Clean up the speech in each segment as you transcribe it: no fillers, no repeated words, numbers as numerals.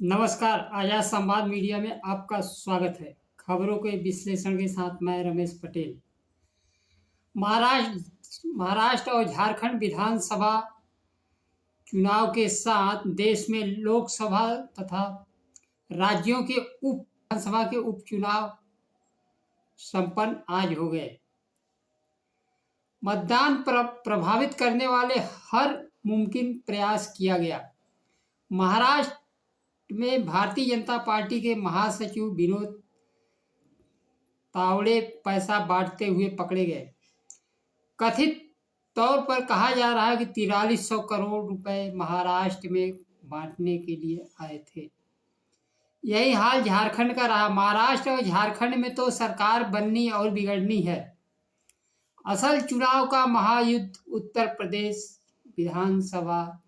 नमस्कार, आजाद संवाद मीडिया में आपका स्वागत है। खबरों के विश्लेषण के साथ मैं रमेश पटेल। महाराष्ट्र और झारखंड विधानसभा चुनाव के साथ देश में लोकसभा तथा राज्यों के उप विधानसभा के उपचुनाव संपन्न आज हो गए। मतदान प्रभावित करने वाले हर मुमकिन प्रयास किया गया। महाराष्ट्र में भारतीय जनता पार्टी के महासचिव विनोद तावड़े पैसा बांटते हुए पकड़े गए। कथित तौर पर कहा जा रहा है कि 4300 करोड़ रुपए महाराष्ट्र में बांटने के लिए आए थे। यही हाल झारखंड का रहा। महाराष्ट्र और झारखंड में तो सरकार बननी और बिगड़नी है। असल चुनाव का महायुद्ध उत्तर प्रदेश विधानसभा,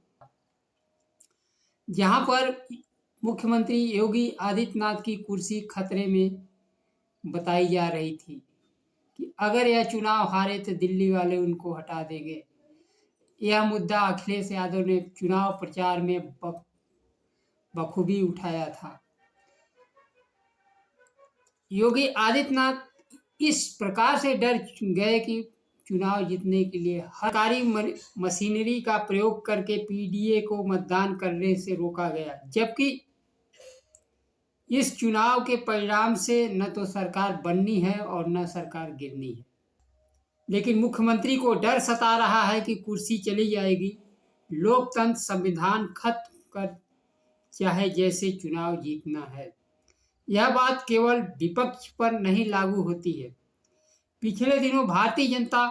जहां पर मुख्यमंत्री योगी आदित्यनाथ की कुर्सी खतरे में बताई जा रही थी कि अगर यह चुनाव हारे तो दिल्ली वाले उनको हटा देंगे। यह मुद्दा अखिलेश यादव ने चुनाव प्रचार में बखूबी उठाया था। योगी आदित्यनाथ इस प्रकार से डर गए कि चुनाव जीतने के लिए सरकारी मशीनरी का प्रयोग करके पीडीए को मतदान करने से रोका गया, जबकि इस चुनाव के परिणाम से न तो सरकार बननी है और न सरकार गिरनी है। लेकिन मुख्यमंत्री को डर सता रहा है कि कुर्सी चली जाएगी। लोकतंत्र संविधान खत्म कर चाहे जैसे चुनाव जीतना है। यह बात केवल विपक्ष पर नहीं लागू होती है। पिछले दिनों भारतीय जनता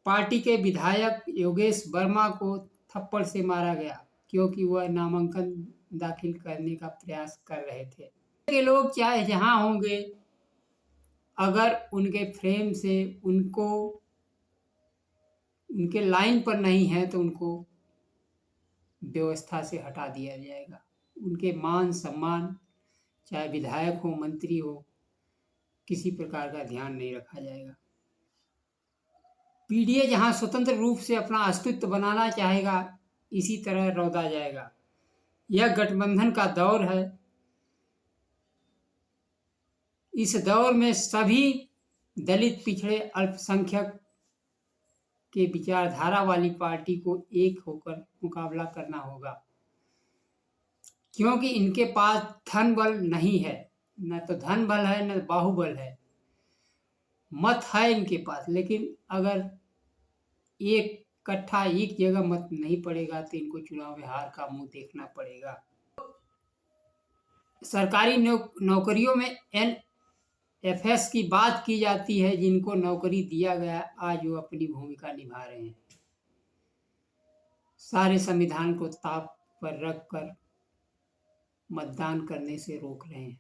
पार्टी के विधायक योगेश वर्मा को थप्पड़ से मारा गया क्योंकि वह नामांकन दाखिल करने का प्रयास कर रहे थे। के लोग चाहे जहां होंगे, अगर उनके फ्रेम से उनके लाइन पर नहीं है तो उनको व्यवस्था से हटा दिया जाएगा। उनके मान सम्मान, चाहे विधायक हो मंत्री हो, किसी प्रकार का ध्यान नहीं रखा जाएगा। पीडीए जहां स्वतंत्र रूप से अपना अस्तित्व बनाना चाहेगा, इसी तरह रौंदा जाएगा। यह गठबंधन का दौर है। इस दौर में सभी दलित, पिछड़े, अल्पसंख्यक के विचारधारा वाली पार्टी को एक होकर मुकाबला करना होगा, क्योंकि इनके पास धन बल नहीं है। न तो धन बल है न बाहुबल है। मत है इनके पास, लेकिन अगर एक इकट्ठा एक जगह मत नहीं पड़ेगा तो इनको चुनाव में हार का मुंह देखना पड़ेगा। सरकारी नौकरियों में एनएफएस की बात की जाती है। जिनको नौकरी दिया गया, आज वो अपनी भूमिका निभा रहे हैं। सारे संविधान को ताक पर रखकर मतदान करने से रोक रहे हैं।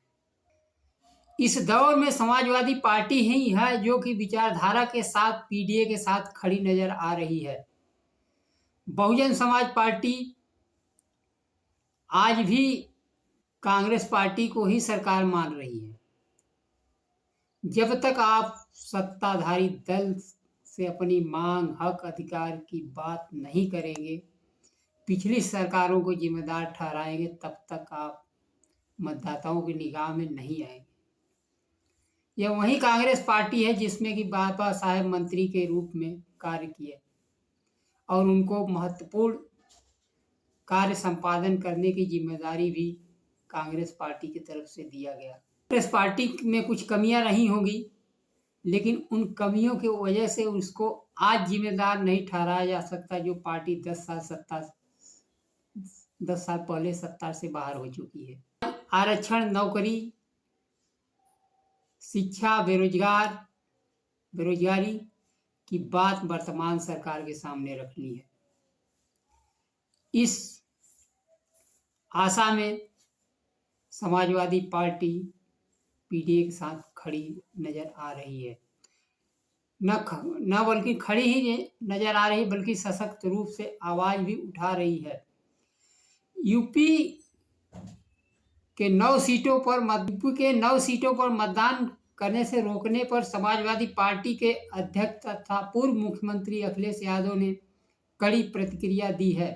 इस दौर में समाजवादी पार्टी ही है जो कि विचारधारा के साथ पीडीए के साथ खड़ी नजर आ रही है। बहुजन समाज पार्टी आज भी कांग्रेस पार्टी को ही सरकार मान रही है। जब तक आप सत्ताधारी दल से अपनी मांग, हक, अधिकार की बात नहीं करेंगे, पिछली सरकारों को जिम्मेदार ठहराएंगे, तब तक आप मतदाताओं की निगाह में नहीं आएंगे। यह वही कांग्रेस पार्टी है जिसमें कि बाबा साहेब मंत्री के रूप में कार्य किए और उनको महत्वपूर्ण कार्य संपादन करने की जिम्मेदारी भी कांग्रेस पार्टी की तरफ से दिया गया। कांग्रेस पार्टी में कुछ कमियां रही होंगी, लेकिन उन कमियों की वजह से उसको आज जिम्मेदार नहीं ठहराया जा सकता, जो पार्टी 10 साल पहले सत्ता से बाहर हो चुकी है। आरक्षण, नौकरी, शिक्षा, बेरोजगारी की बात वर्तमान सरकार के सामने रखनी है। इस आशा में समाजवादी पार्टी पीडीए के साथ खड़ी नजर आ रही है। न बल्कि खड़ी ही नजर आ रही, बल्कि सशक्त रूप से आवाज भी उठा रही है। यूपी के 9 सीटों पर मतदान करने से रोकने पर समाजवादी पार्टी के अध्यक्ष तथा पूर्व मुख्यमंत्री अखिलेश यादव ने कड़ी प्रतिक्रिया दी है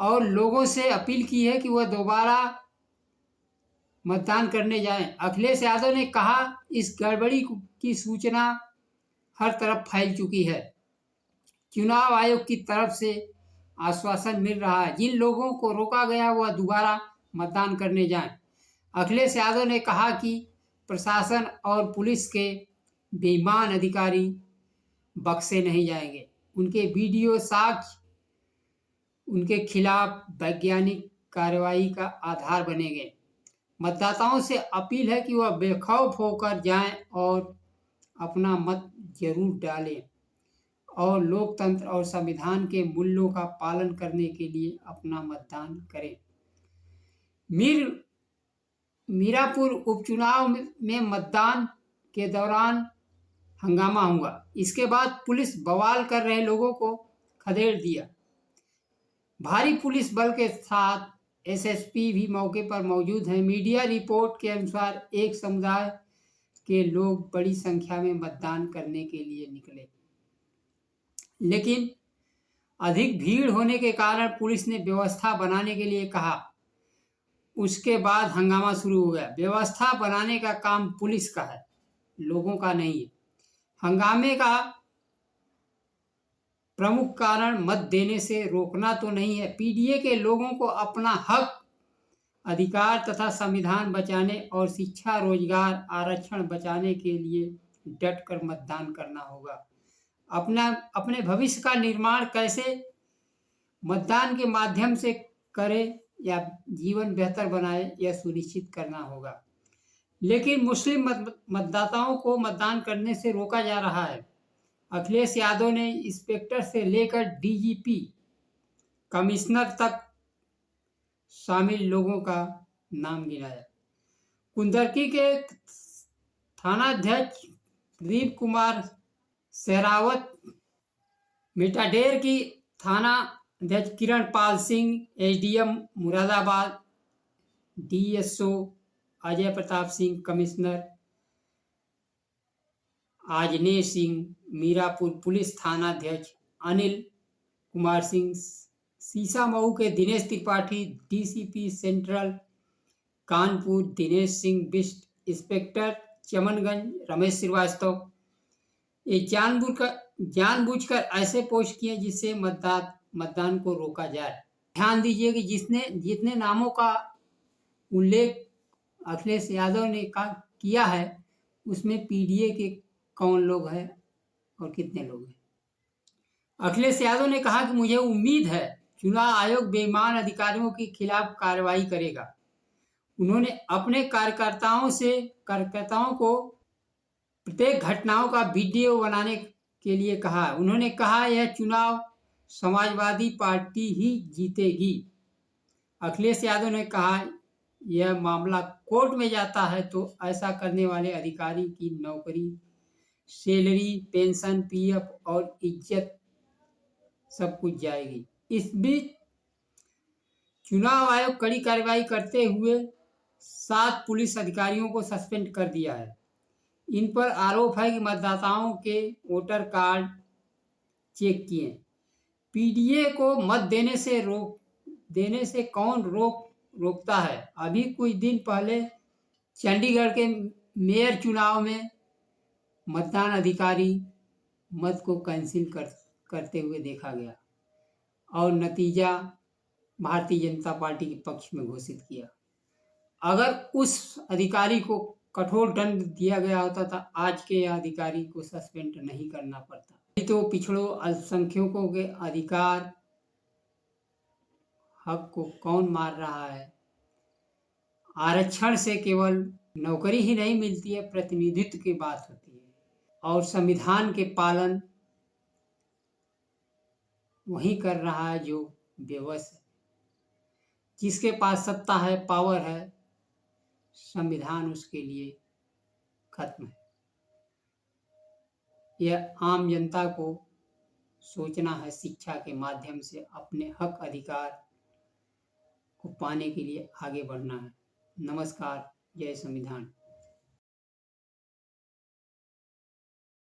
और लोगों से अपील की है कि वह दोबारा मतदान करने जाएं। अखिलेश यादव ने कहा, इस गड़बड़ी की सूचना हर तरफ फैल चुकी है। चुनाव आयोग की तरफ से आश्वासन मिल रहा है, जिन लोगों को रोका गया वह दोबारा मतदान करने जाएं। अखिलेश यादव ने कहा कि प्रशासन और पुलिस के बेईमान अधिकारी बख्शे नहीं जाएंगे। उनके वीडियो साक्ष्य उनके खिलाफ वैज्ञानिक कार्रवाई का आधार बनेंगे। मतदाताओं से अपील है कि वह बेखौफ होकर जाएं और अपना मत जरूर डालें और लोकतंत्र और संविधान के मूल्यों का पालन करने के लिए अपना मतदान करें। मीरापुर उपचुनाव में मतदान के दौरान हंगामा हुआ। इसके बाद पुलिस बवाल कर रहे लोगों को खदेड़ दिया। भारी पुलिस बल के साथ एसएसपी भी मौके पर मौजूद हैं। मीडिया रिपोर्ट के अनुसार एक समुदाय के लोग बड़ी संख्या में मतदान करने के लिए निकले, लेकिन अधिक भीड़ होने के कारण पुलिस ने व्यवस्था बनाने के लिए कहा। उसके बाद हंगामा शुरू हो गया। व्यवस्था बनाने का काम पुलिस का है, लोगों का नहीं है। हंगामे का प्रमुख कारण मत देने से रोकना तो नहीं है, पीडीए के लोगों को अपना हक, अधिकार तथा संविधान बचाने और शिक्षा, रोजगार, आरक्षण बचाने के लिए डटकर मतदान करना होगा। अपने भविष्य का निर्माण कैसे मतदान के माध्यम से करें या जीवन बेहतर बनाए, यह सुनिश्चित करना होगा। लेकिन मुस्लिम मतदाताओं को मतदान करने से रोका जा रहा है। अखिलेश यादव ने इंस्पेक्टर से लेकर डीजीपी, कमिश्नर तक शामिल लोगों का नाम गिनाया। कुंदरकी के थानाध्यक्ष प्रदीप कुमार सहरावत, मिटाडेर की थाना अध्यक्ष Kiran Pal Singh, SDM Moradabad DSO Ajay Pratap Singh, commissioner Anjaneya Singh, Mirapur police थानाध्यक्ष अनिल कुमार सिंह, सीसामऊ के Dinesh Tripathi, DCP central Kanpur Dinesh Singh Bisht, inspector Chamanganj Ramesh Srivastava, ये जानबूझकर ऐसे पोस्ट किए जिससे मतदान को रोका जाए। ध्यान दीजिए कि जितने नामों का उल्लेख अखिलेश यादव ने किया है, उसमें पीडीए के कौन लोग हैं और कितने लोग हैं। अखिलेश यादव ने कहा कि मुझे उम्मीद है चुनाव आयोग बेईमान अधिकारियों के खिलाफ कार्रवाई करेगा। उन्होंने अपने कार्यकर्ताओं को प्रत्येक घटनाओं का वीडियो बनाने के लिए कहा। उन्होंने कहा, यह चुनाव समाजवादी पार्टी ही जीतेगी। अखिलेश यादव ने कहा, यह मामला कोर्ट में जाता है तो ऐसा करने वाले अधिकारी की नौकरी, सैलरी, पेंशन, पीएफ और इज्जत सब कुछ जाएगी। इस बीच चुनाव आयोग कड़ी कार्रवाई करते हुए 7 पुलिस अधिकारियों को सस्पेंड कर दिया है। इन पर आरोप है कि मतदाताओं के वोटर कार्ड चेक किए। पीडीए को मत देने से कौन रोकता है। अभी कुछ दिन पहले चंडीगढ़ के मेयर चुनाव में मतदान अधिकारी मत को कैंसिल करते हुए देखा गया और नतीजा भारतीय जनता पार्टी के पक्ष में घोषित किया। अगर उस अधिकारी को कठोर दंड दिया गया होता था, आज के अधिकारी को सस्पेंड नहीं करना पड़ता। नहीं तो पिछड़ों, अल्पसंख्यकों के अधिकार, हक को कौन मार रहा है। आरक्षण से केवल नौकरी ही नहीं मिलती है, प्रतिनिधित्व की बात होती है और संविधान के पालन वही कर रहा है जो बेबस है। जिसके पास सत्ता है, पावर है, संविधान उसके लिए खत्म है। यह आम जनता को सोचना है, शिक्षा के माध्यम से अपने हक अधिकार को पाने के लिए आगे बढ़ना है। नमस्कार, जय संविधान।